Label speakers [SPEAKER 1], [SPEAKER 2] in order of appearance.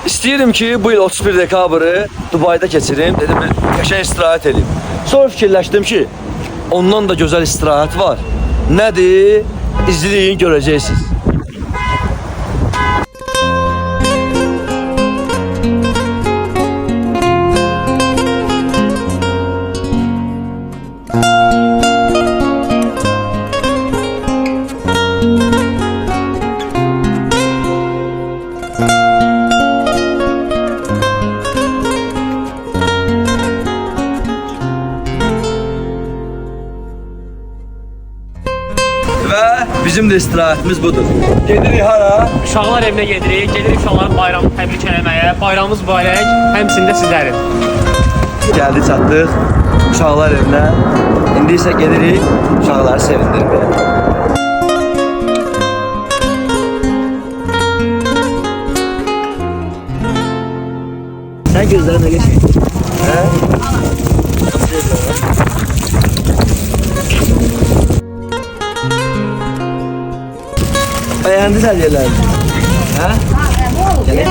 [SPEAKER 1] İstəyirdim ki, bu il 31 dekabrı Dubayda keçirim. Dedim, qəşəng istirahət edeyim. Sonra fikirləşdim ki, ondan da gözəl istirahət var. Nədir? İzləyin, görəcəksiniz. Və bizim də istirahətimiz budur. Gedirik hara?
[SPEAKER 2] Uşaqlar evinə gedirik, uşaqların bayramını təbrik eləməyə. Bayramımız mübarək, həmçində sizlərin.
[SPEAKER 1] Gəldik, çatdıq uşaqlar evinə. İndi isə gedirik uşaqları sevindirməyə. Sən gözlərin nə geçir? Hə? Beğendin her yerleri. Ha? Gel.